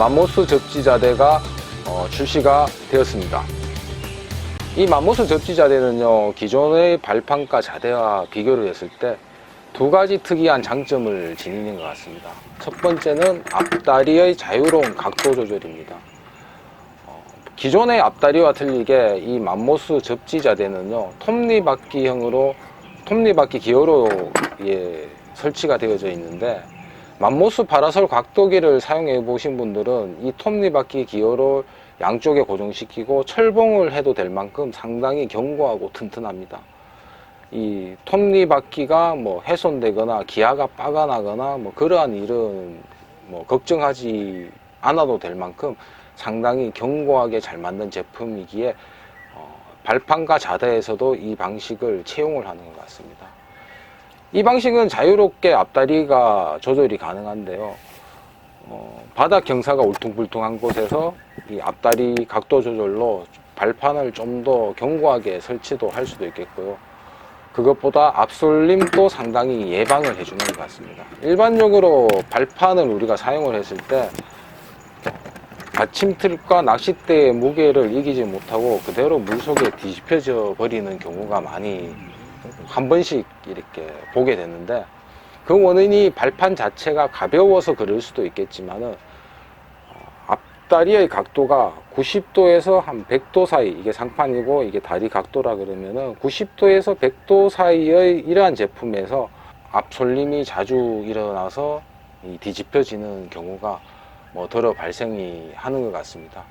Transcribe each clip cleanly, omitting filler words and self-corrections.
맘모스 접지자대가 출시가 되었습니다. 이 맘모스 접지자대는요, 기존의 발판과 자대와 비교를 했을 때 두 가지 특이한 장점을 지니는 것 같습니다. 첫 번째는 앞다리의 자유로운 각도 조절입니다. 기존의 앞다리와 틀리게 이 맘모스 접지자대는요, 톱니바퀴 기어로 설치가 되어져 있는데, 맘모스 파라솔 각도기를 사용해 보신 분들은 이 톱니바퀴 기어를 양쪽에 고정시키고 철봉을 해도 될 만큼 상당히 견고하고 튼튼합니다. 이 톱니바퀴가 훼손되거나 기아가 빠가나거나 그러한 일은 걱정하지 않아도 될 만큼 상당히 견고하게 잘 만든 제품이기에 발판과 자대에서도 이 방식을 채용을 하는 것 같습니다. 이 방식은 자유롭게 앞다리가 조절이 가능한데요, 바닥 경사가 울퉁불퉁한 곳에서 이 앞다리 각도 조절로 발판을 좀 더 견고하게 설치도 할 수도 있겠고요, 그것보다 앞솔림도 상당히 예방을 해주는 것 같습니다. 일반적으로 발판을 우리가 사용을 했을 때 받침틀과 낚싯대의 무게를 이기지 못하고 그대로 물속에 뒤집혀져 버리는 경우가 많이 한 번씩 이렇게 보게 되는데, 그 원인이 발판 자체가 가벼워서 그럴 수도 있겠지만은 앞다리의 각도가 90도에서 한 100도 사이, 이게 상판이고 이게 다리 각도라 그러면은 90도에서 100도 사이의 이러한 제품에서 앞솔림이 자주 일어나서 뒤집혀지는 경우가 덜어 발생이 하는 것 같습니다.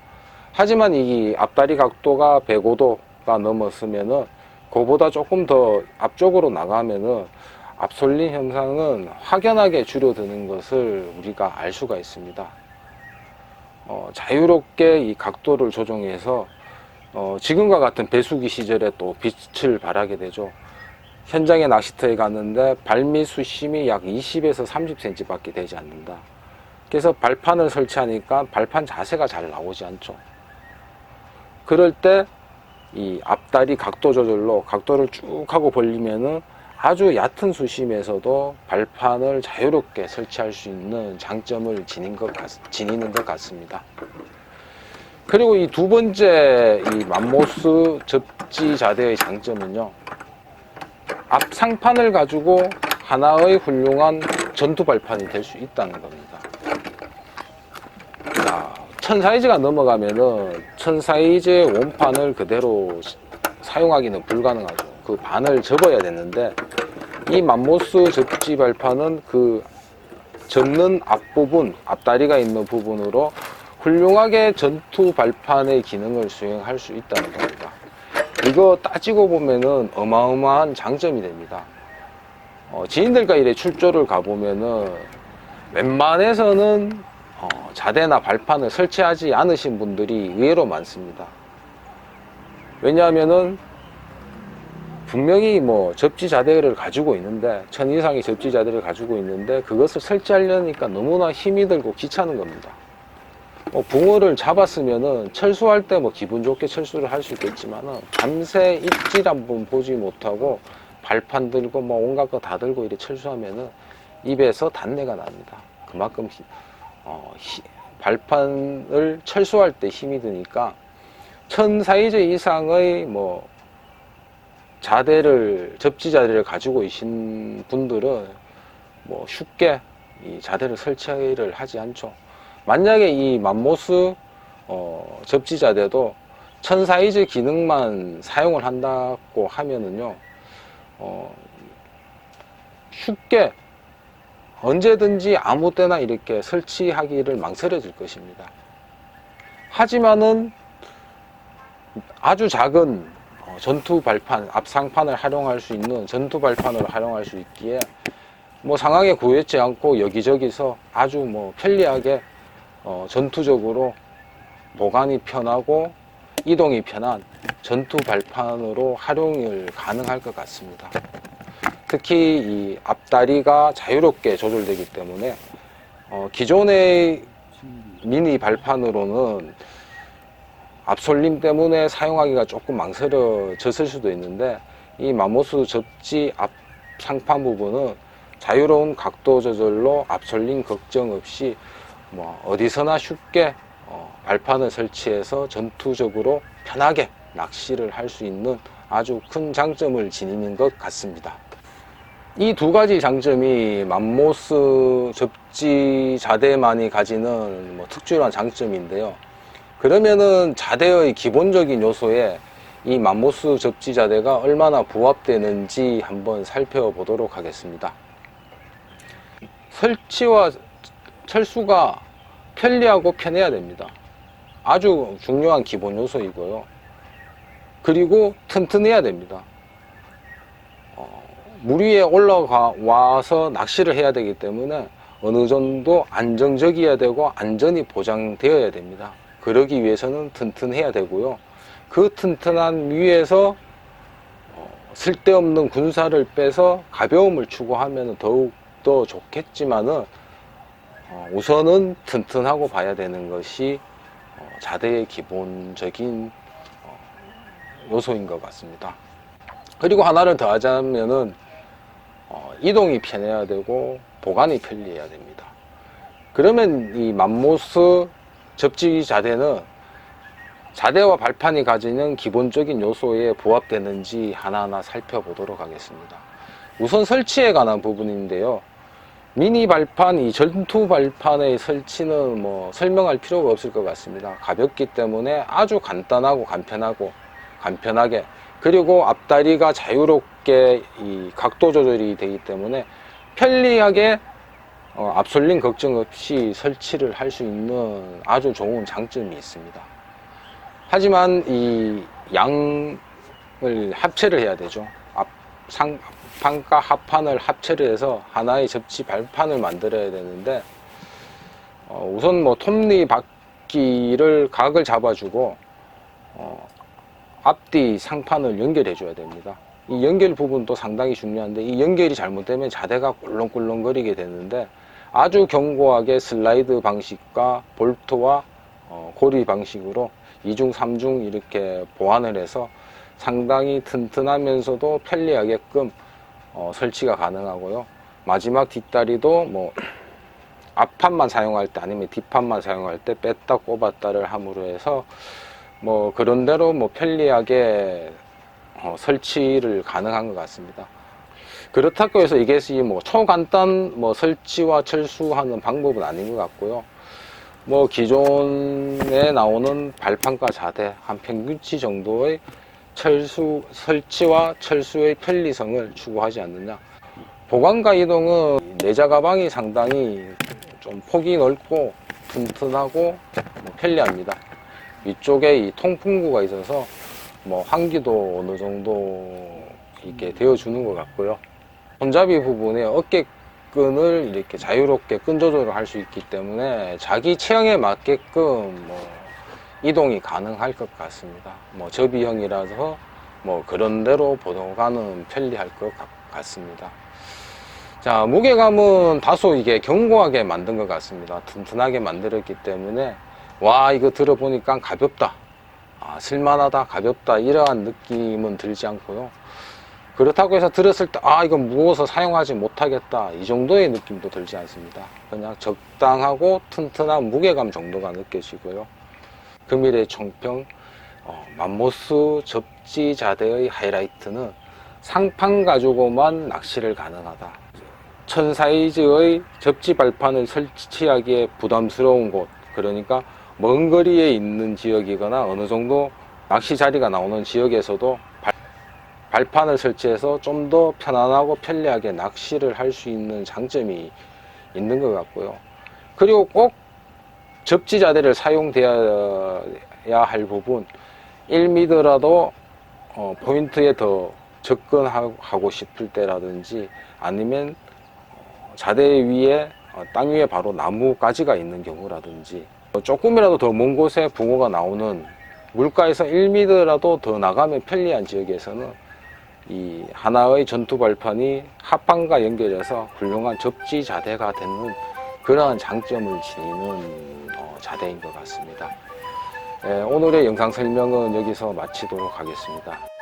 하지만 이 앞다리 각도가 105도가 넘었으면은 그보다 조금 더 앞쪽으로 나가면은 앞솔림 현상은 확연하게 줄어드는 것을 우리가 알 수가 있습니다. 자유롭게 이 각도를 조정해서 지금과 같은 배수기 시절에 또 빛을 발하게 되죠. 현장에 낚시터에 갔는데 발밑 수심이 약 20에서 30cm 밖에 되지 않는다. 그래서 발판을 설치하니까 발판 자세가 잘 나오지 않죠. 그럴 때 이 앞다리 각도 조절로 각도를 쭉 하고 벌리면은 아주 얕은 수심에서도 발판을 자유롭게 설치할 수 있는 장점을 지니는 것 같습니다. 그리고 이 두 번째 이 맘모스 접지자대의 장점은요, 앞상판을 가지고 하나의 훌륭한 전투 발판이 될 수 있다는 겁니다. 자, 1000사이즈가 넘어가면은 1000사이즈의 원판을 그대로 사용하기는 불가능하죠. 그 반을 접어야 되는데, 이 맘모스 접지 발판은 그 접는 앞부분, 앞다리가 있는 부분으로 훌륭하게 전투 발판의 기능을 수행할 수 있다는 겁니다. 이거 따지고 보면은 어마어마한 장점이 됩니다. 지인들과 이래 출조를 가보면은 웬만해서는 자대나 발판을 설치하지 않으신 분들이 의외로 많습니다. 왜냐하면은 분명히 접지자대를 가지고 있는데, 1000 이상의 접지자대를 가지고 있는데 그것을 설치하려니까 너무나 힘이 들고 귀찮은 겁니다. 붕어를 잡았으면은 철수할 때 기분 좋게 철수를 할 수 있겠지만은 밤새 입질 한번 보지 못하고 발판 들고 온갖 거 다 들고 이렇게 철수하면은 입에서 단내가 납니다. 그만큼 발판을 철수할 때 힘이 드니까 1000 사이즈 이상의 접지자대를 가지고 계신 분들은 쉽게 이 자대를 설치를 하지 않죠. 만약에 이 맘모스 접지자대도 1000 사이즈 기능만 사용을 한다고 하면은요, 쉽게 언제든지 아무 때나 이렇게 설치하기를 망설여질 것입니다. 하지만은 아주 작은 전투 발판, 앞상판을 활용할 수 있는 전투 발판을 활용할 수 있기에 상황에 구애치 않고 여기저기서 아주 편리하게 전투적으로 보관이 편하고 이동이 편한 전투 발판으로 활용을 가능할 것 같습니다. 특히 이 앞다리가 자유롭게 조절되기 때문에 기존의 미니 발판으로는 앞솔림 때문에 사용하기가 조금 망설여졌을 수도 있는데, 이 맘모스 접지 앞 상판 부분은 자유로운 각도 조절로 앞솔림 걱정 없이 뭐 어디서나 쉽게 발판을 설치해서 전투적으로 편하게 낚시를 할 수 있는 아주 큰 장점을 지니는 것 같습니다. 이 두 가지 장점이 맘모스 접지 자대만이 가지는 뭐 특출한 장점인데요. 그러면은 자대의 기본적인 요소에 이 맘모스 접지 자대가 얼마나 부합되는지 한번 살펴보도록 하겠습니다. 설치와 철수가 편리하고 편해야 됩니다. 아주 중요한 기본 요소이고요. 그리고 튼튼해야 됩니다. 물 위에 올라와서 낚시를 해야 되기 때문에 어느 정도 안정적이어야 되고 안전이 보장되어야 됩니다. 그러기 위해서는 튼튼해야 되고요. 그 튼튼한 위에서 쓸데없는 군사를 빼서 가벼움을 추구하면 더욱더 좋겠지만은 우선은 튼튼하고 봐야 되는 것이 자대의 기본적인 요소인 것 같습니다. 그리고 하나를 더 하자면은 이동이 편해야 되고 보관이 편리해야 됩니다. 그러면 이 맘모스 접지 자대는 자대와 발판이 가지는 기본적인 요소에 부합되는지 하나하나 살펴보도록 하겠습니다. 우선 설치에 관한 부분인데요. 미니 발판, 이 전투 발판의 설치는 뭐 설명할 필요가 없을 것 같습니다. 가볍기 때문에 아주 간단하고 간편하게, 그리고 앞다리가 자유롭게 이 각도 조절이 되기 때문에 편리하게 앞솔림 걱정 없이 설치를 할 수 있는 아주 좋은 장점이 있습니다. 하지만 이 양을 합체를 해야 되죠. 상판과 하판을 합체를 해서 하나의 접지 발판을 만들어야 되는데 우선 뭐 톱니 바퀴를 각을 잡아주고 앞뒤 상판을 연결해 줘야 됩니다. 이 연결 부분도 상당히 중요한데 이 연결이 잘못되면 자대가 꿀렁꿀렁거리게 되는데 아주 견고하게 슬라이드 방식과 볼트와 고리 방식으로 2중 3중 이렇게 보완을 해서 상당히 튼튼하면서도 편리하게끔 설치가 가능하고요. 마지막 뒷다리도 뭐 앞판만 사용할 때 아니면 뒷판만 사용할 때 뺐다 꼽았다를 함으로 해서 뭐 그런대로 뭐 편리하게 설치를 가능한 것 같습니다. 그렇다고 해서 이것이 뭐 초간단 뭐 설치와 철수하는 방법은 아닌 것 같고요. 뭐 기존에 나오는 발판과 자대 한 평균치 정도의 설치와 철수의 편리성을 추구하지 않느냐. 보관과 이동은 내자 가방이 상당히 좀 폭이 넓고 튼튼하고 편리합니다. 위쪽에 이 통풍구가 있어서 뭐 환기도 어느 정도 이렇게 되어주는 것 같고요. 손잡이 부분에 어깨끈을 이렇게 자유롭게 끈 조절을 할 수 있기 때문에 자기 체형에 맞게끔 뭐 이동이 가능할 것 같습니다. 뭐 접이형이라서 뭐 그런 대로 보관은 편리할 것 같습니다. 자, 무게감은 다소 이게 견고하게 만든 것 같습니다. 튼튼하게 만들었기 때문에 와, 이거 들어보니까 가볍다, 쓸만하다, 가볍다 이러한 느낌은 들지 않고요. 그렇다고 해서 들었을 때 이건 무거워서 사용하지 못하겠다 이 정도의 느낌도 들지 않습니다. 그냥 적당하고 튼튼한 무게감 정도가 느껴지고요. 금일의 총평, 맘모스 접지 자대의 하이라이트는 상판 가지고만 낚시를 가능하다. 1000 사이즈의 접지 발판을 설치하기에 부담스러운 곳, 그러니까 먼 거리에 있는 지역이거나 어느 정도 낚시 자리가 나오는 지역에서도 발판을 설치해서 좀 더 편안하고 편리하게 낚시를 할 수 있는 장점이 있는 것 같고요. 그리고 꼭 접지 자대를 사용되어야 할 부분, 1m라도 포인트에 더 접근하고 싶을 때라든지 아니면 자대 위에 땅 위에 바로 나무 가지가 있는 경우라든지 조금이라도 더 먼 곳에 붕어가 나오는 물가에서 1m라도 더 나가면 편리한 지역에서는 이 하나의 전투 발판이 하판과 연결해서 훌륭한 접지 자대가 되는 그러한 장점을 지니는 자대인 것 같습니다. 오늘의 영상 설명은 여기서 마치도록 하겠습니다.